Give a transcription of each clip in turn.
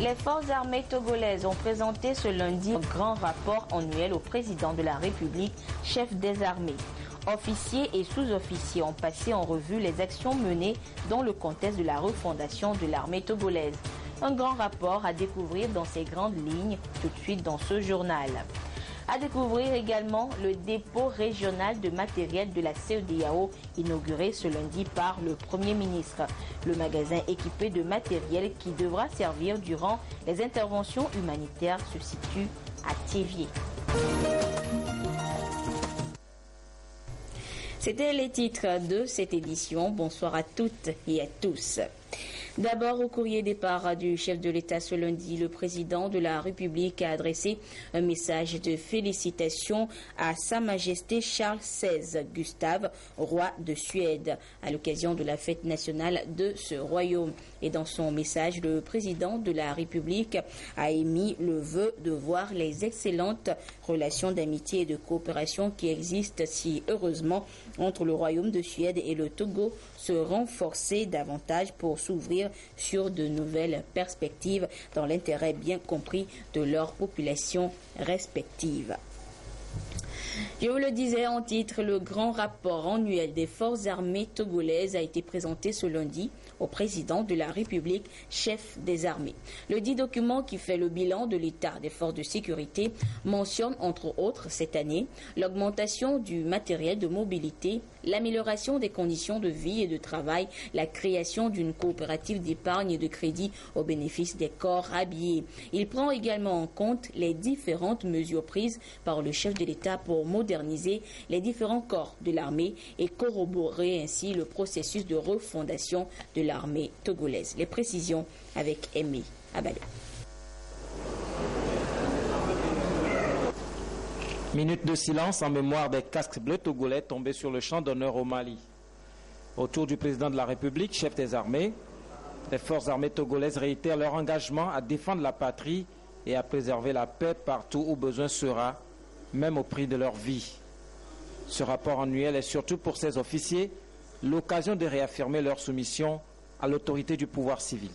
Les forces armées togolaises ont présenté ce lundi un grand rapport annuel au président de la République, chef des armées. Officiers et sous-officiers ont passé en revue les actions menées dans le contexte de la refondation de l'armée togolaise. Un grand rapport à découvrir dans ses grandes lignes tout de suite dans ce journal. À découvrir également le dépôt régional de matériel de la CEDEAO inauguré ce lundi par le Premier ministre. Le magasin équipé de matériel qui devra servir durant les interventions humanitaires se situe à Thiévié. C'était les titres de cette édition. Bonsoir à toutes et à tous. D'abord, au courrier départ du chef de l'État ce lundi, le président de la République a adressé un message de félicitations à Sa Majesté Charles XVI Gustave, roi de Suède, à l'occasion de la fête nationale de ce royaume. Et dans son message, le président de la République a émis le vœu de voir les excellentes relations d'amitié et de coopération qui existent si heureusement entre le royaume de Suède et le Togo se renforcer davantage pour s'ouvrir sur de nouvelles perspectives dans l'intérêt bien compris de leurs populations respectives. Je vous le disais en titre, le grand rapport annuel des forces armées togolaises a été présenté ce lundi au président de la République, chef des armées. Le dit document qui fait le bilan de l'état des forces de sécurité mentionne entre autres cette année l'augmentation du matériel de mobilité, l'amélioration des conditions de vie et de travail, la création d'une coopérative d'épargne et de crédit au bénéfice des corps habillés. Il prend également en compte les différentes mesures prises par le chef de l'État pour moderniser les différents corps de l'armée et corroborer ainsi le processus de refondation de l'armée togolaise. Les précisions avec Aimé Abalo. Minute de silence en mémoire des casques bleus togolais tombés sur le champ d'honneur au Mali. Autour du président de la République, chef des armées, les forces armées togolaises réitèrent leur engagement à défendre la patrie et à préserver la paix partout où besoin sera, même au prix de leur vie. Ce rapport annuel est surtout pour ces officiers l'occasion de réaffirmer leur soumission à l'autorité du pouvoir civil.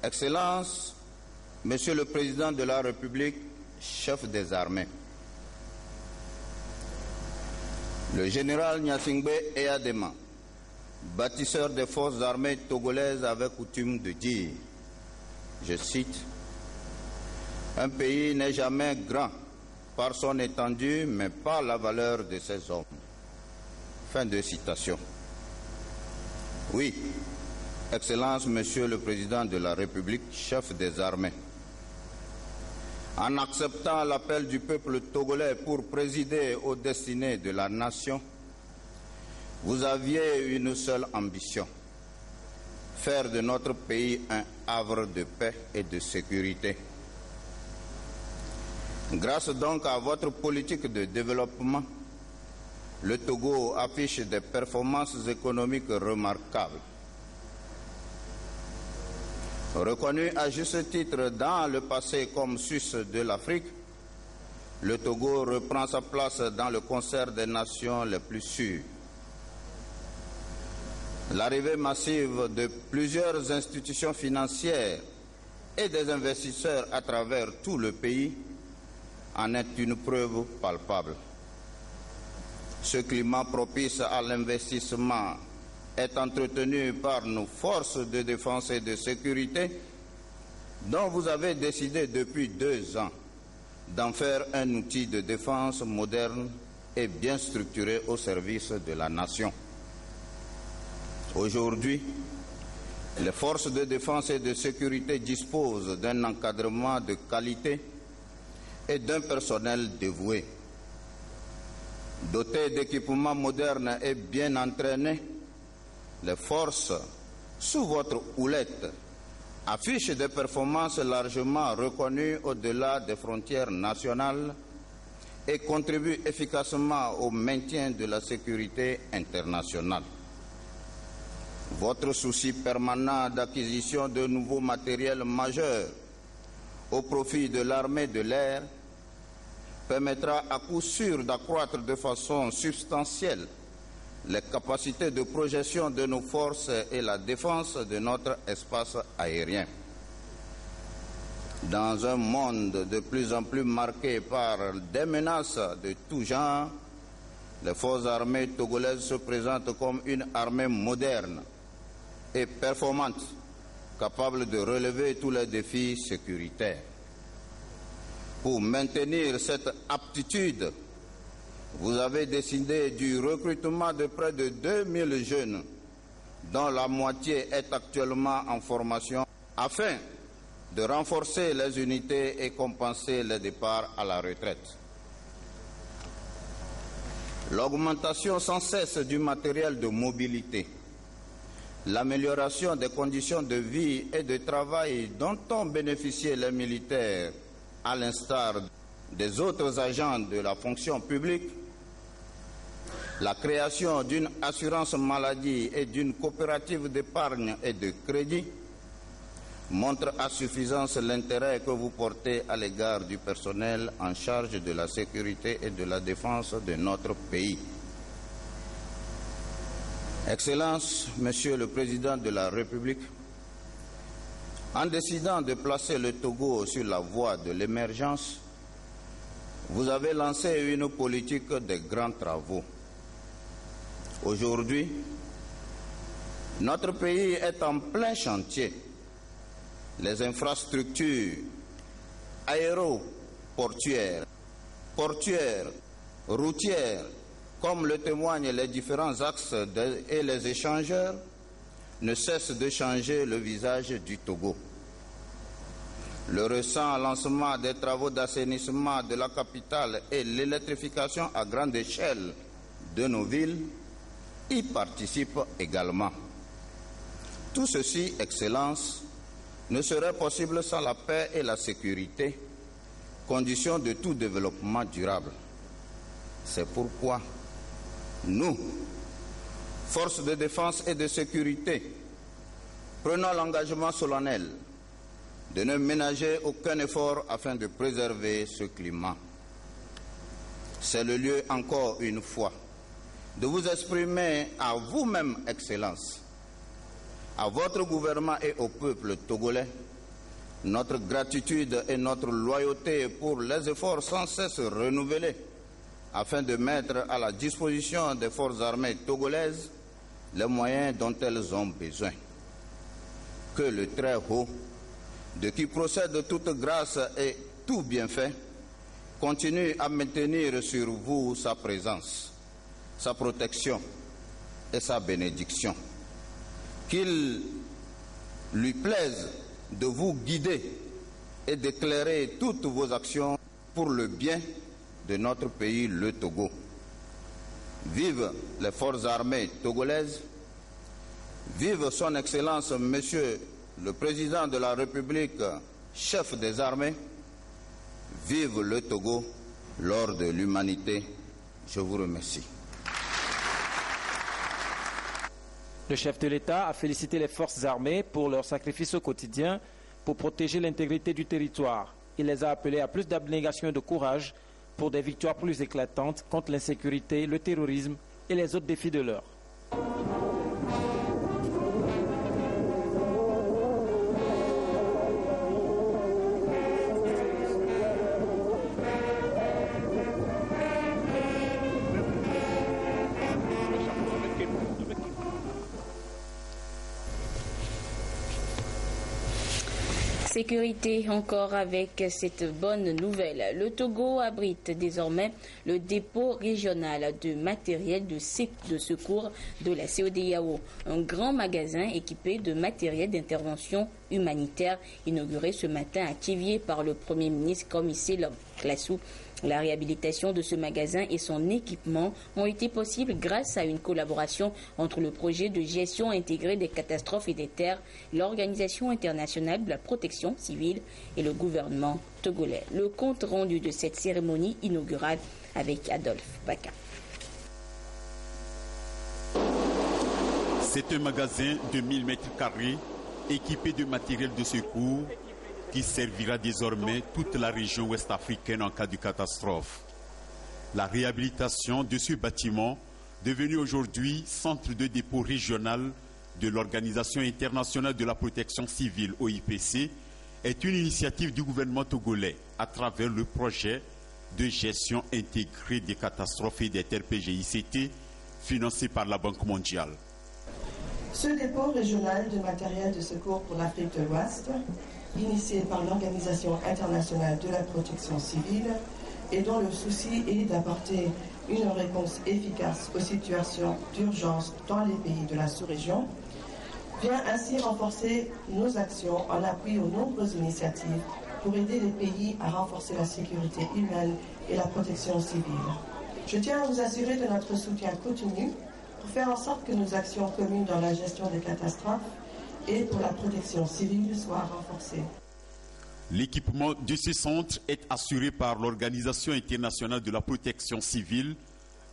Excellence, Monsieur le Président de la République, chef des armées, le général Gnassingbé Eyadema, bâtisseur des forces armées togolaises, avait coutume de dire, je cite, « Un pays n'est jamais grand par son étendue, mais par la valeur de ses hommes. » Fin de citation. Oui, Excellence, Monsieur le Président de la République, chef des armées, en acceptant l'appel du peuple togolais pour présider aux destinées de la nation, vous aviez une seule ambition, faire de notre pays un havre de paix et de sécurité. Grâce donc à votre politique de développement, le Togo affiche des performances économiques remarquables. Reconnu à juste titre dans le passé comme Suisse de l'Afrique, le Togo reprend sa place dans le concert des nations les plus sûres. L'arrivée massive de plusieurs institutions financières et des investisseurs à travers tout le pays en est une preuve palpable. Ce climat propice à l'investissement est entretenu par nos forces de défense et de sécurité dont vous avez décidé depuis 2 ans d'en faire un outil de défense moderne et bien structuré au service de la nation. Aujourd'hui, les forces de défense et de sécurité disposent d'un encadrement de qualité et d'un personnel dévoué. Dotées d'équipements modernes et bien entraînés, les forces, sous votre houlette, affichent des performances largement reconnues au-delà des frontières nationales et contribuent efficacement au maintien de la sécurité internationale. Votre souci permanent d'acquisition de nouveaux matériels majeurs au profit de l'armée de l'air permettra à coup sûr d'accroître de façon substantielle les capacités de projection de nos forces et la défense de notre espace aérien. Dans un monde de plus en plus marqué par des menaces de tout genre, les forces armées togolaises se présentent comme une armée moderne et performante, capable de relever tous les défis sécuritaires. Pour maintenir cette aptitude, vous avez décidé du recrutement de près de 2000 jeunes, dont la moitié est actuellement en formation, afin de renforcer les unités et compenser les départs à la retraite. L'augmentation sans cesse du matériel de mobilité, l'amélioration des conditions de vie et de travail dont ont bénéficié les militaires, à l'instar des autres agents de la fonction publique, la création d'une assurance maladie et d'une coopérative d'épargne et de crédit montre à suffisance l'intérêt que vous portez à l'égard du personnel en charge de la sécurité et de la défense de notre pays. Excellences, Monsieur le Président de la République, en décidant de placer le Togo sur la voie de l'émergence, vous avez lancé une politique de grands travaux. Aujourd'hui, notre pays est en plein chantier. Les infrastructures aéroportuaires, portuaires, routières, comme le témoignent les différents axes et les échangeurs, ne cessent de changer le visage du Togo. Le récent lancement des travaux d'assainissement de la capitale et l'électrification à grande échelle de nos villes y participent également. Tout ceci, Excellences, ne serait possible sans la paix et la sécurité, condition de tout développement durable. C'est pourquoi nous, forces de défense et de sécurité, prenons l'engagement solennel de ne ménager aucun effort afin de préserver ce climat. C'est le lieu, encore une fois, de vous exprimer à vous-même, Excellences, à votre gouvernement et au peuple togolais, notre gratitude et notre loyauté pour les efforts sans cesse renouvelés afin de mettre à la disposition des forces armées togolaises les moyens dont elles ont besoin. Que le très haut, de qui procède toute grâce et tout bienfait, continue à maintenir sur vous sa présence, sa protection et sa bénédiction. Qu'il lui plaise de vous guider et d'éclairer toutes vos actions pour le bien de notre pays, le Togo. Vive les forces armées togolaises, vive son Excellence, Monsieur le Président de la République, chef des armées, vive le Togo, l'or de l'humanité. Je vous remercie. Le chef de l'État a félicité les forces armées pour leur sacrifice au quotidien pour protéger l'intégrité du territoire. Il les a appelés à plus d'abnégation et de courage pour des victoires plus éclatantes contre l'insécurité, le terrorisme et les autres défis de l'heure. Sécurité encore avec cette bonne nouvelle. Le Togo abrite désormais le dépôt régional de matériel de secours de la CEDEAO, un grand magasin équipé de matériel d'intervention humanitaire inauguré ce matin à Kivié par le Premier ministre Comissé Classou. La réhabilitation de ce magasin et son équipement ont été possibles grâce à une collaboration entre le projet de gestion intégrée des catastrophes et des terres, l'Organisation internationale de la protection civile et le gouvernement togolais. Le compte rendu de cette cérémonie inaugurale avec Adolphe Baka. C'est un magasin de 1000 m² équipé de matériel de secours qui servira désormais toute la région ouest-africaine en cas de catastrophe. La réhabilitation de ce bâtiment, devenu aujourd'hui centre de dépôt régional de l'Organisation internationale de la protection civile, OIPC, est une initiative du gouvernement togolais à travers le projet de gestion intégrée des catastrophes et des terres PGICT financé par la Banque mondiale. Ce dépôt régional de matériel de secours pour l'Afrique de l'Ouest, initié par l'Organisation internationale de la protection civile et dont le souci est d'apporter une réponse efficace aux situations d'urgence dans les pays de la sous-région, vient ainsi renforcer nos actions en appui aux nombreuses initiatives pour aider les pays à renforcer la sécurité humaine et la protection civile. Je tiens à vous assurer de notre soutien continu pour faire en sorte que nos actions communes dans la gestion des catastrophes et pour la protection civile soient renforcées. L'équipement de ce centre est assuré par l'Organisation internationale de la protection civile,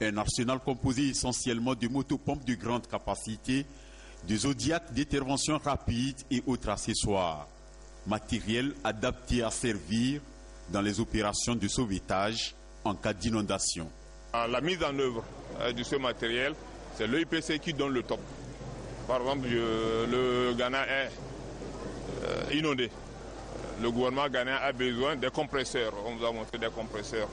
un arsenal composé essentiellement de motopompes de grande capacité, de zodiacs d'intervention rapide et autres accessoires, matériel adapté à servir dans les opérations de sauvetage en cas d'inondation. La mise en œuvre de ce matériel, c'est l'OIPC qui donne le top. Par exemple, le Ghana est inondé. Le gouvernement ghanéen a besoin des compresseurs. On nous a montré des compresseurs.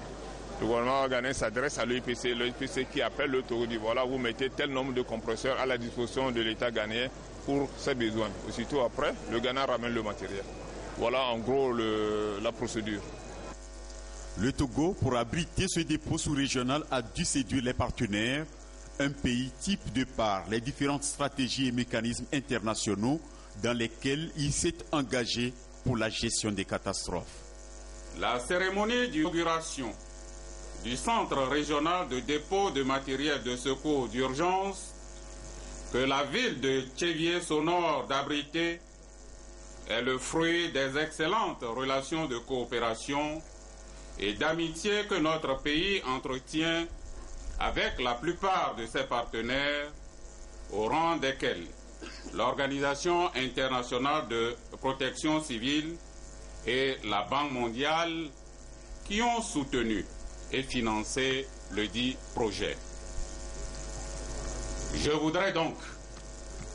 Le gouvernement ghanéen s'adresse à l'OIPC. L'OIPC qui appelle le Togo dit voilà, vous mettez tel nombre de compresseurs à la disposition de l'État ghanéen pour ses besoins. Aussitôt après, le Ghana ramène le matériel. Voilà en gros la procédure. Le Togo, pour abriter ce dépôt sous-régional, a dû séduire les partenaires, un pays type de par les différentes stratégies et mécanismes internationaux dans lesquels il s'est engagé pour la gestion des catastrophes. La cérémonie d'inauguration du centre régional de dépôt de matériel de secours d'urgence que la ville de Tchévier-Sonore d'abriter est le fruit des excellentes relations de coopération et d'amitié que notre pays entretient avec la plupart de ses partenaires, au rang desquels l'Organisation internationale de protection civile et la Banque mondiale qui ont soutenu et financé le dit projet. Je voudrais donc,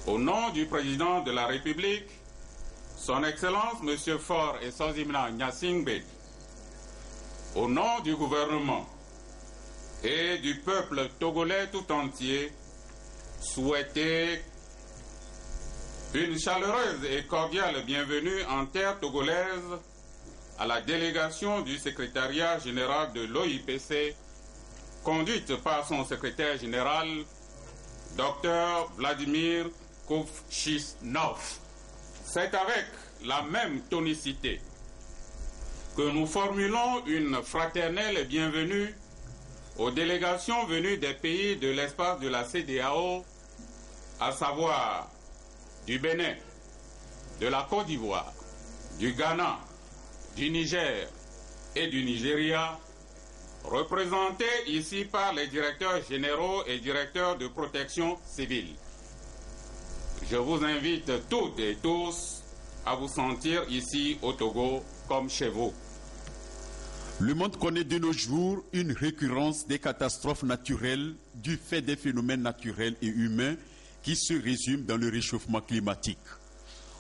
au nom du président de la République, Son Excellence M. Faure Essouzimna Gnassingbé, au nom du gouvernement et du peuple togolais tout entier, souhaiter une chaleureuse et cordiale bienvenue en terre togolaise à la délégation du secrétariat général de l'OIPC, conduite par son secrétaire général, Dr Vladimir Kovchisnov. C'est avec la même tonicité que nous formulons une fraternelle bienvenue aux délégations venues des pays de l'espace de la CEDEAO, à savoir du Bénin, de la Côte d'Ivoire, du Ghana, du Niger et du Nigeria, représentés ici par les directeurs généraux et directeurs de protection civile. Je vous invite toutes et tous à vous sentir ici au Togo comme chez vous. Le monde connaît de nos jours une récurrence des catastrophes naturelles du fait des phénomènes naturels et humains qui se résument dans le réchauffement climatique.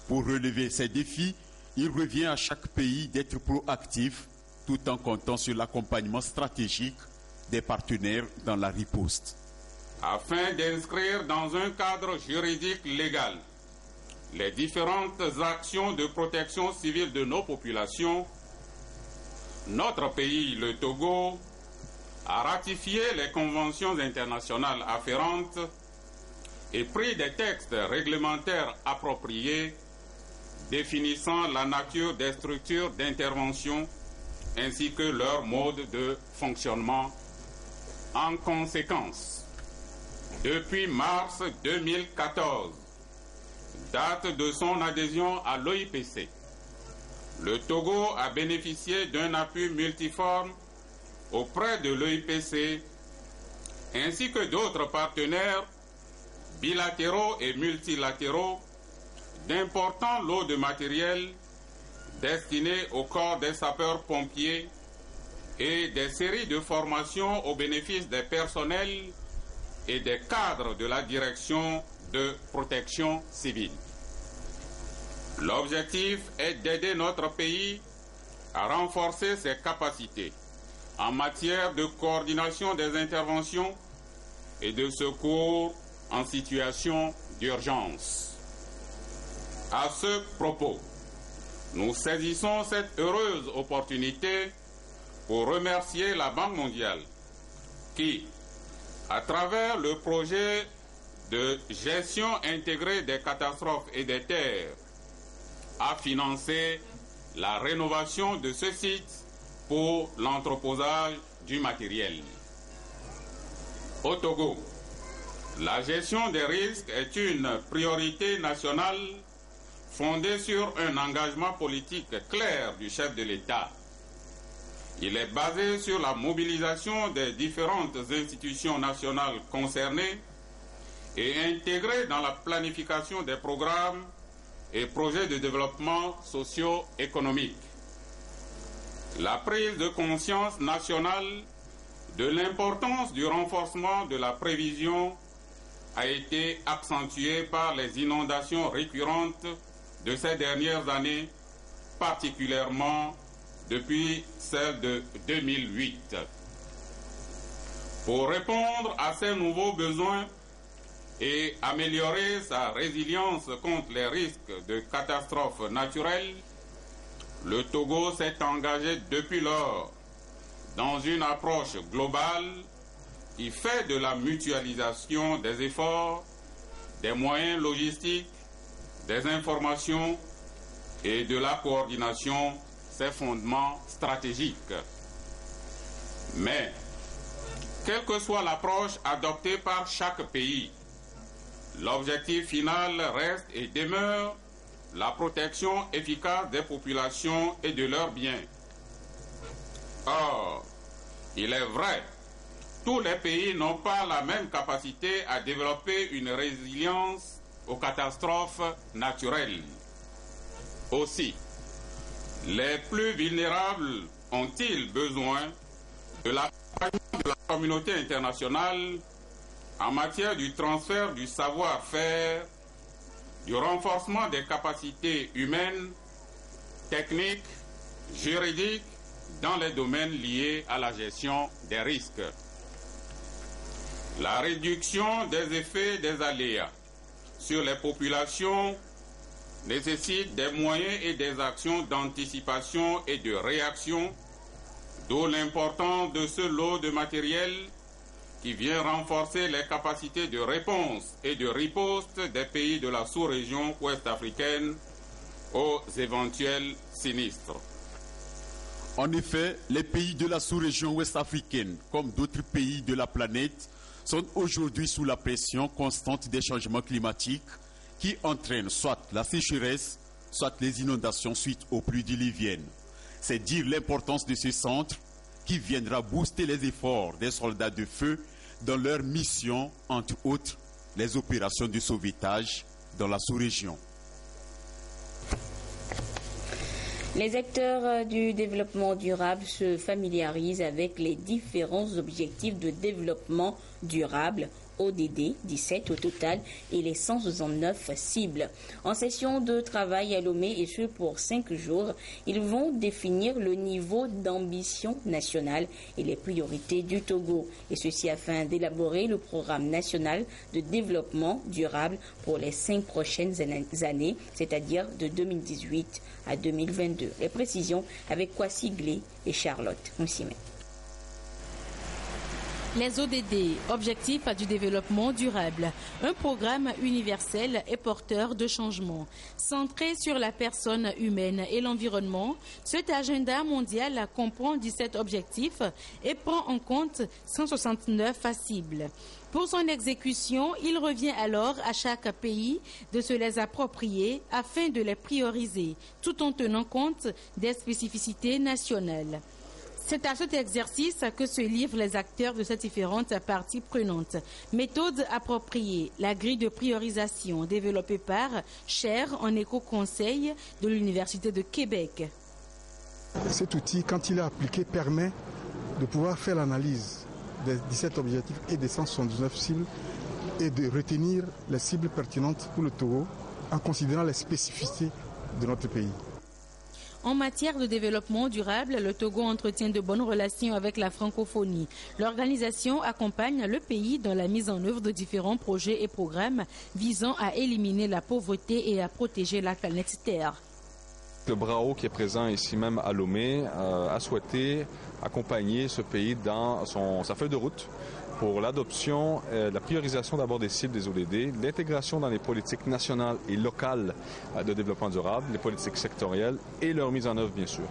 Pour relever ces défis, il revient à chaque pays d'être proactif tout en comptant sur l'accompagnement stratégique des partenaires dans la riposte. Afin d'inscrire dans un cadre juridique légal les différentes actions de protection civile de nos populations, notre pays, le Togo, a ratifié les conventions internationales afférentes et pris des textes réglementaires appropriés définissant la nature des structures d'intervention ainsi que leur mode de fonctionnement. En conséquence, depuis mars 2014, date de son adhésion à l'OIPC, le Togo a bénéficié d'un appui multiforme auprès de l'OIPC ainsi que d'autres partenaires bilatéraux et multilatéraux d'importants lots de matériel destinés au corps des sapeurs-pompiers et des séries de formations au bénéfice des personnels et des cadres de la direction de protection civile. L'objectif est d'aider notre pays à renforcer ses capacités en matière de coordination des interventions et de secours en situation d'urgence. À ce propos, nous saisissons cette heureuse opportunité pour remercier la Banque mondiale qui, à travers le projet de gestion intégrée des catastrophes et des terres, a financé la rénovation de ce site pour l'entreposage du matériel. Au Togo, la gestion des risques est une priorité nationale fondée sur un engagement politique clair du chef de l'État. Il est basé sur la mobilisation des différentes institutions nationales concernées et intégré dans la planification des programmes et projets de développement socio-économique. La prise de conscience nationale de l'importance du renforcement de la prévision a été accentuée par les inondations récurrentes de ces dernières années, particulièrement depuis celle de 2008. Pour répondre à ces nouveaux besoins et améliorer sa résilience contre les risques de catastrophes naturelles, le Togo s'est engagé depuis lors dans une approche globale qui fait de la mutualisation des efforts, des moyens logistiques, des informations et de la coordination ses fondements stratégiques. Mais, quelle que soit l'approche adoptée par chaque pays, l'objectif final reste et demeure la protection efficace des populations et de leurs biens. Or, il est vrai, tous les pays n'ont pas la même capacité à développer une résilience aux catastrophes naturelles. Aussi, les plus vulnérables ont-ils besoin de la communauté internationale en matière du transfert du savoir-faire, du renforcement des capacités humaines, techniques, juridiques dans les domaines liés à la gestion des risques. La réduction des effets des aléas sur les populations nécessite des moyens et des actions d'anticipation et de réaction, d'où l'importance de ce lot de matériel qui vient renforcer les capacités de réponse et de riposte des pays de la sous-région ouest-africaine aux éventuels sinistres. En effet, les pays de la sous-région ouest-africaine, comme d'autres pays de la planète, sont aujourd'hui sous la pression constante des changements climatiques qui entraînent soit la sécheresse, soit les inondations suite aux pluies diluviennes. C'est dire l'importance de ce centre qui viendra booster les efforts des soldats de feu dans leur mission, entre autres, les opérations de sauvetage dans la sous-région. Les acteurs du développement durable se familiarisent avec les différents objectifs de développement durable, ODD, 17 au total, et les 169 cibles. En session de travail à Lomé, et ce pour 5 jours, ils vont définir le niveau d'ambition nationale et les priorités du Togo, et ceci afin d'élaborer le programme national de développement durable pour les 5 prochaines années, c'est-à-dire de 2018 à 2022. Les précisions avec Kwasi Glé et Charlotte Moussimet. Les ODD, Objectifs du développement durable, un programme universel et porteur de changement. Centré sur la personne humaine et l'environnement, cet agenda mondial comprend 17 objectifs et prend en compte 169 cibles. Pour son exécution, il revient alors à chaque pays de se les approprier afin de les prioriser, tout en tenant compte des spécificités nationales. C'est à cet exercice que se livrent les acteurs de ces différentes parties prenantes. Méthode appropriée, la grille de priorisation développée par Cher en éco-conseil de l'Université de Québec. Cet outil, quand il est appliqué, permet de pouvoir faire l'analyse des 17 objectifs et des 179 cibles et de retenir les cibles pertinentes pour le Togo en considérant les spécificités de notre pays. En matière de développement durable, le Togo entretient de bonnes relations avec la francophonie. L'organisation accompagne le pays dans la mise en œuvre de différents projets et programmes visant à éliminer la pauvreté et à protéger la planète Terre. Le BRAO, qui est présent ici même à Lomé, a souhaité accompagner ce pays dans sa feuille de route pour l'adoption, la priorisation d'abord des cibles des ODD, l'intégration dans les politiques nationales et locales de développement durable, les politiques sectorielles et leur mise en œuvre bien sûr.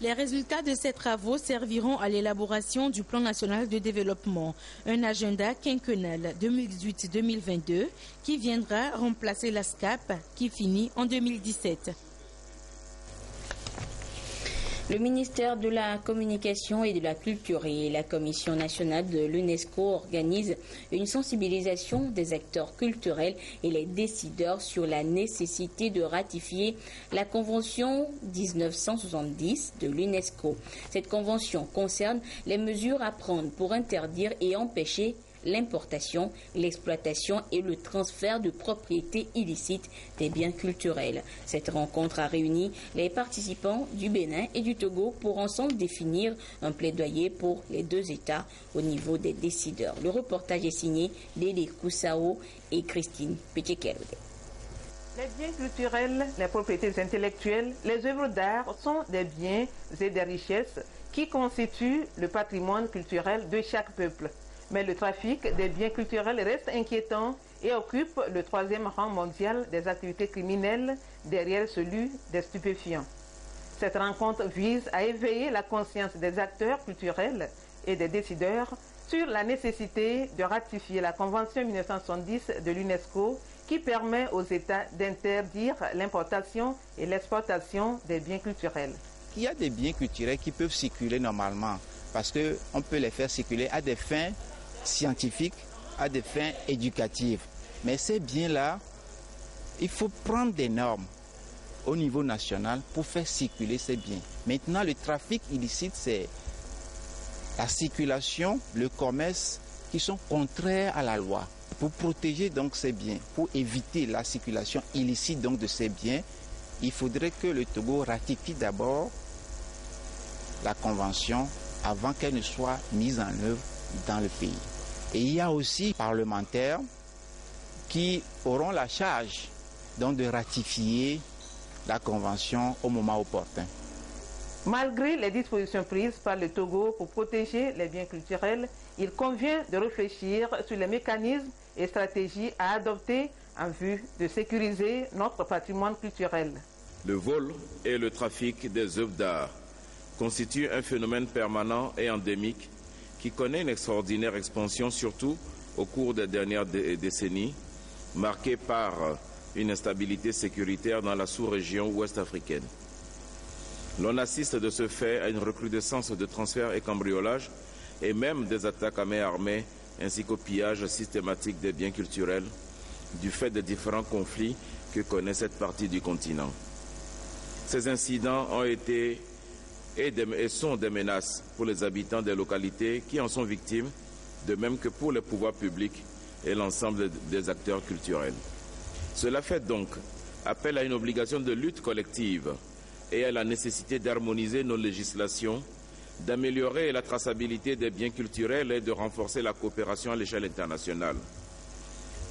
Les résultats de ces travaux serviront à l'élaboration du plan national de développement, un agenda quinquennal 2018-2022 qui viendra remplacer la SCAP qui finit en 2017. Le ministère de la Communication et de la Culture et la Commission nationale de l'UNESCO organisent une sensibilisation des acteurs culturels et les décideurs sur la nécessité de ratifier la Convention 1970 de l'UNESCO. Cette convention concerne les mesures à prendre pour interdire et empêcher l'importation, l'exploitation et le transfert de propriété illicite des biens culturels. Cette rencontre a réuni les participants du Bénin et du Togo pour ensemble définir un plaidoyer pour les deux États au niveau des décideurs. Le reportage est signé Dédé Koussao et Christine Pétiquel. Les biens culturels, les propriétés intellectuelles, les œuvres d'art sont des biens et des richesses qui constituent le patrimoine culturel de chaque peuple. Mais le trafic des biens culturels reste inquiétant et occupe le 3e rang mondial des activités criminelles derrière celui des stupéfiants. Cette rencontre vise à éveiller la conscience des acteurs culturels et des décideurs sur la nécessité de ratifier la Convention 1970 de l'UNESCO qui permet aux États d'interdire l'importation et l'exportation des biens culturels. Il y a des biens culturels qui peuvent circuler normalement parce qu'on peut les faire circuler à des fins scientifiques, à des fins éducatives. Mais ces biens-là, il faut prendre des normes au niveau national pour faire circuler ces biens. Maintenant, le trafic illicite, c'est la circulation, le commerce qui sont contraires à la loi. Pour protéger donc ces biens, pour éviter la circulation illicite donc de ces biens, il faudrait que le Togo ratifie d'abord la convention avant qu'elle ne soit mise en œuvre dans le pays. Et il y a aussi des parlementaires qui auront la charge donc de ratifier la convention au moment opportun. Malgré les dispositions prises par le Togo pour protéger les biens culturels, il convient de réfléchir sur les mécanismes et stratégies à adopter en vue de sécuriser notre patrimoine culturel. Le vol et le trafic des œuvres d'art constituent un phénomène permanent et endémique qui connaît une extraordinaire expansion, surtout au cours des dernières décennies, marquée par une instabilité sécuritaire dans la sous-région ouest-africaine. L'on assiste de ce fait à une recrudescence de transferts et cambriolages et même des attaques à main armée ainsi qu'au pillage systématique des biens culturels du fait des différents conflits que connaît cette partie du continent. Ces incidents ont été et sont des menaces pour les habitants des localités qui en sont victimes, de même que pour les pouvoirs publics et l'ensemble des acteurs culturels. Cela fait donc appel à une obligation de lutte collective et à la nécessité d'harmoniser nos législations, d'améliorer la traçabilité des biens culturels et de renforcer la coopération à l'échelle internationale.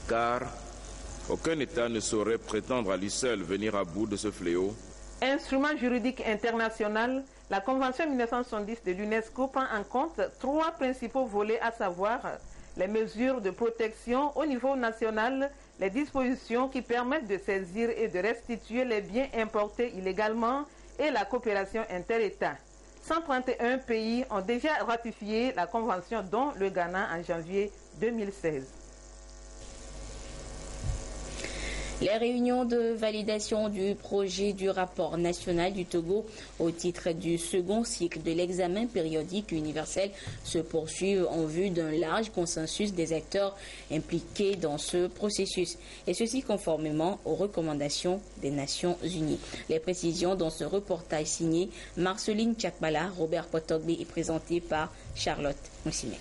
Car aucun État ne saurait prétendre à lui seul venir à bout de ce fléau. Instrument juridique international, la Convention 1970 de l'UNESCO prend en compte 3 principaux volets, à savoir les mesures de protection au niveau national, les dispositions qui permettent de saisir et de restituer les biens importés illégalement et la coopération inter-États. 131 pays ont déjà ratifié la Convention, dont le Ghana en janvier 2016. Les réunions de validation du projet du rapport national du Togo au titre du second cycle de l'examen périodique universel se poursuivent en vue d'un large consensus des acteurs impliqués dans ce processus, et ceci conformément aux recommandations des Nations Unies. Les précisions dans ce reportage signé Marceline Tchakbala, Robert Potogbe et présenté par Charlotte Moussinet.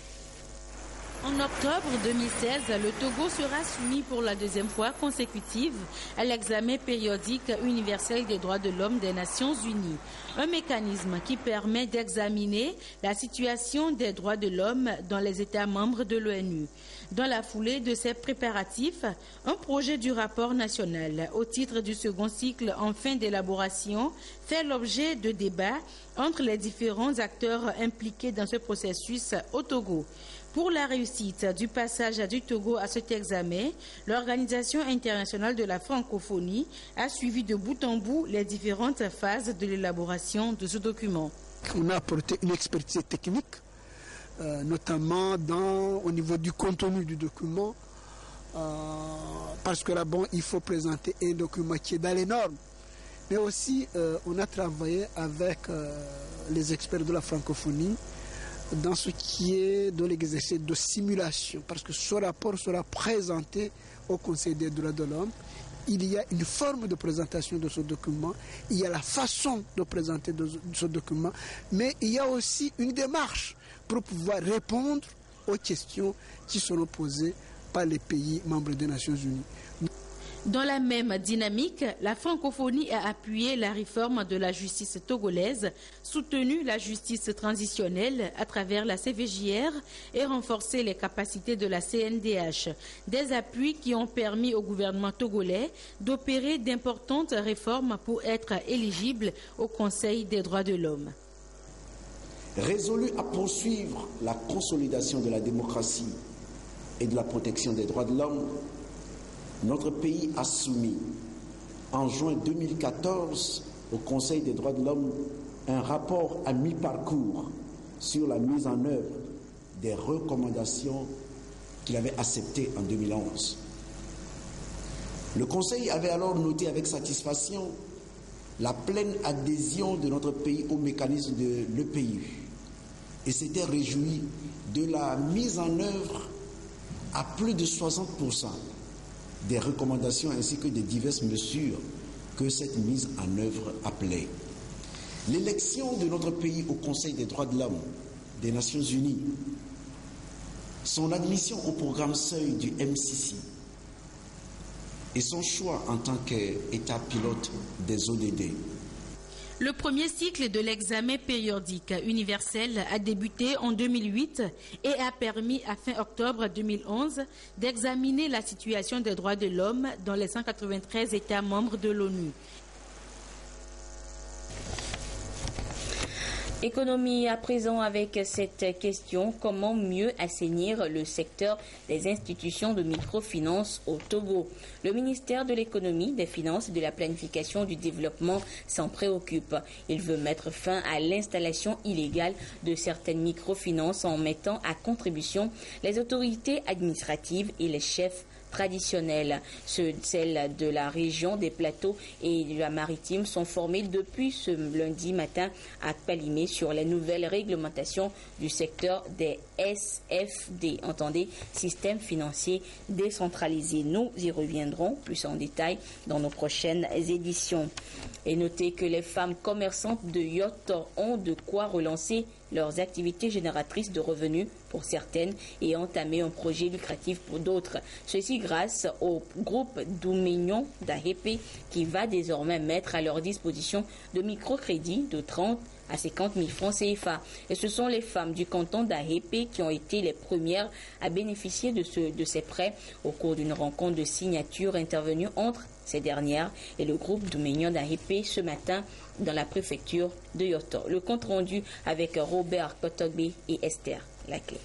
En octobre 2016, le Togo sera soumis pour la deuxième fois consécutive à l'examen périodique universel des droits de l'homme des Nations Unies, un mécanisme qui permet d'examiner la situation des droits de l'homme dans les États membres de l'ONU. Dans la foulée de ces préparatifs, un projet du rapport national au titre du second cycle en fin d'élaboration fait l'objet de débats entre les différents acteurs impliqués dans ce processus au Togo. Pour la réussite du passage du Togo à cet examen, l'Organisation internationale de la francophonie a suivi de bout en bout les différentes phases de l'élaboration de ce document. On a apporté une expertise technique, notamment au niveau du contenu du document, parce que là, il faut présenter un document qui est dans les normes. Mais aussi, on a travaillé avec les experts de la francophonie dans ce qui est de l'exercice de simulation, parce que ce rapport sera présenté au Conseil des droits de l'homme. Il y a une forme de présentation de ce document, il y a la façon de présenter ce document, mais il y a aussi une démarche pour pouvoir répondre aux questions qui seront posées par les pays membres des Nations Unies. Dans la même dynamique, la francophonie a appuyé la réforme de la justice togolaise, soutenu la justice transitionnelle à travers la CVJR et renforcé les capacités de la CNDH. Des appuis qui ont permis au gouvernement togolais d'opérer d'importantes réformes pour être éligible au Conseil des droits de l'homme. Résolu à poursuivre la consolidation de la démocratie et de la protection des droits de l'homme, notre pays a soumis en juin 2014 au Conseil des droits de l'homme un rapport à mi-parcours sur la mise en œuvre des recommandations qu'il avait acceptées en 2011. Le Conseil avait alors noté avec satisfaction la pleine adhésion de notre pays au mécanisme de l'EPU et s'était réjoui de la mise en œuvre à plus de 60% des recommandations ainsi que des diverses mesures que cette mise en œuvre appelait. L'élection de notre pays au Conseil des droits de l'homme des Nations Unies, son admission au programme Seuil du MCC et son choix en tant qu'État pilote des ODD. Le premier cycle de l'examen périodique universel a débuté en 2008 et a permis à fin octobre 2011 d'examiner la situation des droits de l'homme dans les 193 États membres de l'ONU. Économie à présent avec cette question, comment mieux assainir le secteur des institutions de microfinance au Togo? Le ministère de l'économie, des finances et de la planification du développement s'en préoccupe. Il veut mettre fin à l'installation illégale de certaines microfinances en mettant à contribution les autorités administratives et les chefs traditionnelles. Celles de la région des Plateaux et de la Maritime sont formées depuis ce lundi matin à Palimé sur les nouvelles réglementations du secteur des SFD, entendez, système financier décentralisé. Nous y reviendrons plus en détail dans nos prochaines éditions. Et notez que les femmes commerçantes de yachts ont de quoi relancer leurs activités génératrices de revenus pour certaines et entamer un projet lucratif pour d'autres. Ceci grâce au groupe Doumignon d'AEP qui va désormais mettre à leur disposition de microcrédits de 30 à 50 000 francs CFA. Et ce sont les femmes du canton d'AEP qui ont été les premières à bénéficier de ces prêts au cours d'une rencontre de signature intervenue entre ces dernières et le groupe Doumignon d'AEP ce matin dans la préfecture de Yoto. Le compte rendu avec Robert Kotogbe et Esther Laclé.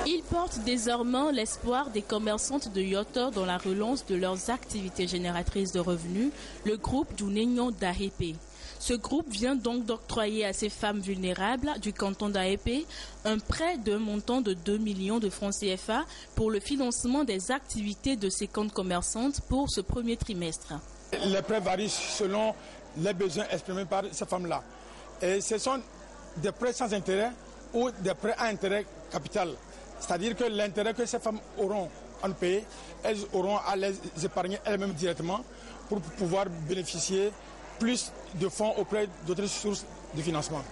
Ils portent désormais l'espoir des commerçantes de Yoto dans la relance de leurs activités génératrices de revenus, le groupe Doumignon d'AEP. Ce groupe vient donc d'octroyer à ces femmes vulnérables du canton d'AEP un prêt d'un montant de 2 millions de francs CFA pour le financement des activités de ces comptes commerçantes pour ce premier trimestre. Les prêts varient selon les besoins exprimés par ces femmes-là. Et ce sont des prêts sans intérêt ou des prêts à intérêt capital. C'est-à-dire que l'intérêt que ces femmes auront à payer, elles auront à les épargner elles-mêmes directement pour pouvoir bénéficier plus de fonds auprès d'autres sources de financement.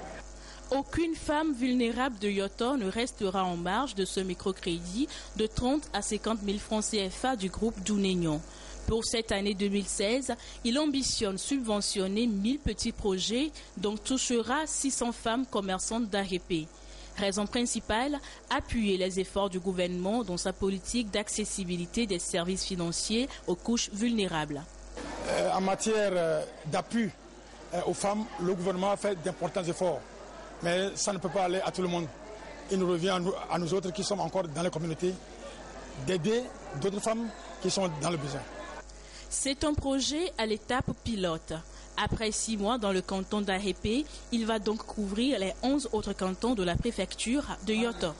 Aucune femme vulnérable de Yotor ne restera en marge de ce microcrédit de 30 à 50 000 francs CFA du groupe Dounénion. Pour cette année 2016, il ambitionne subventionner 1000 petits projets dont touchera 600 femmes commerçantes d'ARP. Raison principale, appuyer les efforts du gouvernement dans sa politique d'accessibilité des services financiers aux couches vulnérables. En matière d'appui aux femmes, le gouvernement a fait d'importants efforts. Mais ça ne peut pas aller à tout le monde. Il nous revient à nous autres qui sommes encore dans les communautés d'aider d'autres femmes qui sont dans le besoin. C'est un projet à l'étape pilote. Après 6 mois dans le canton d'Arépé, il va donc couvrir les 11 autres cantons de la préfecture de Yotor.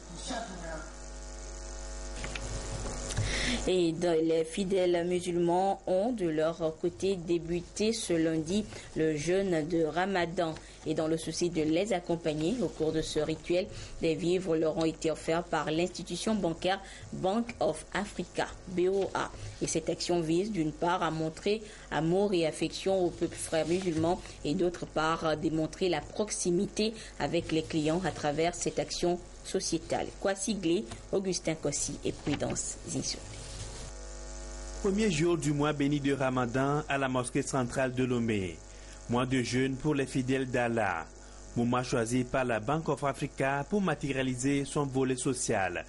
Et les fidèles musulmans ont de leur côté débuté ce lundi le jeûne de Ramadan. Et dans le souci de les accompagner au cours de ce rituel, des vivres leur ont été offerts par l'institution bancaire Bank of Africa, BOA. Et cette action vise d'une part à montrer amour et affection aux peuples frères musulmans et d'autre part à démontrer la proximité avec les clients à travers cette action sociétale. Kwasi Glé, Augustin Kossi et Prudence Zinsou. Premier jour du mois béni de Ramadan à la mosquée centrale de Lomé. Mois de jeûne pour les fidèles d'Allah. Moment choisi par la Bank of Africa pour matérialiser son volet social.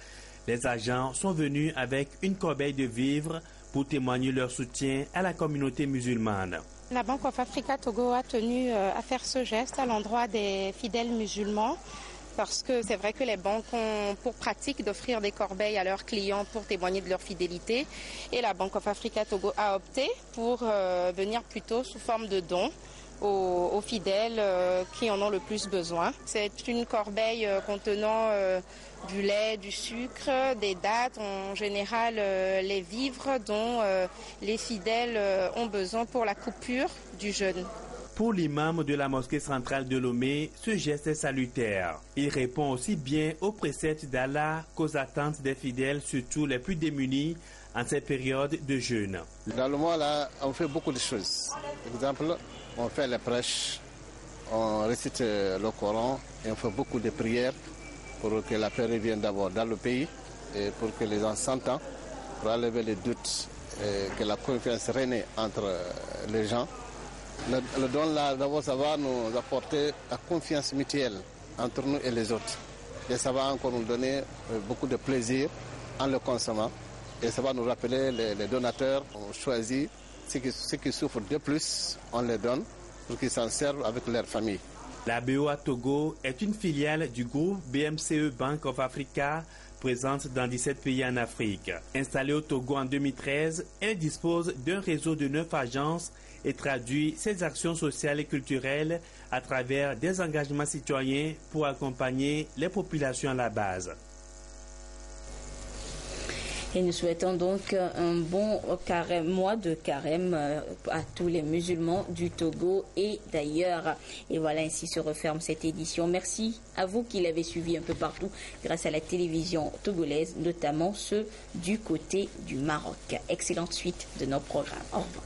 Les agents sont venus avec une corbeille de vivres pour témoigner leur soutien à la communauté musulmane. La Bank of Africa Togo a tenu à faire ce geste à l'endroit des fidèles musulmans. Parce que c'est vrai que les banques ont pour pratique d'offrir des corbeilles à leurs clients pour témoigner de leur fidélité. Et la Bank of Africa Togo a opté pour venir plutôt sous forme de dons aux fidèles qui en ont le plus besoin. C'est une corbeille contenant du lait, du sucre, des dattes, en général les vivres dont les fidèles ont besoin pour la coupure du jeûne. Pour l'imam de la mosquée centrale de Lomé, ce geste est salutaire. Il répond aussi bien aux préceptes d'Allah qu'aux attentes des fidèles, surtout les plus démunis, en cette période de jeûne. Dans le mois là, on fait beaucoup de choses. Par exemple, on fait les prêches, on récite le Coran et on fait beaucoup de prières pour que la paix revienne d'abord dans le pays et pour que les gens s'entendent, pour enlever les doutes et que la confiance règne entre les gens. Le don là, d'abord, ça va nous apporter la confiance mutuelle entre nous et les autres. Et ça va encore nous donner beaucoup de plaisir en le consommant. Et ça va nous rappeler les donateurs. On choisit ceux qui souffrent de plus, on les donne pour qu'ils s'en servent avec leur famille. La BOA Togo est une filiale du groupe BMCE Bank of Africa, présente dans 17 pays en Afrique. Installée au Togo en 2013, elle dispose d'un réseau de 9 agences et traduit ses actions sociales et culturelles à travers des engagements citoyens pour accompagner les populations à la base. Et nous souhaitons donc un bon mois de carême à tous les musulmans du Togo et d'ailleurs. Et voilà, ainsi se referme cette édition. Merci à vous qui l'avez suivi un peu partout grâce à la télévision togolaise, notamment ceux du côté du Maroc. Excellente suite de nos programmes. Au revoir.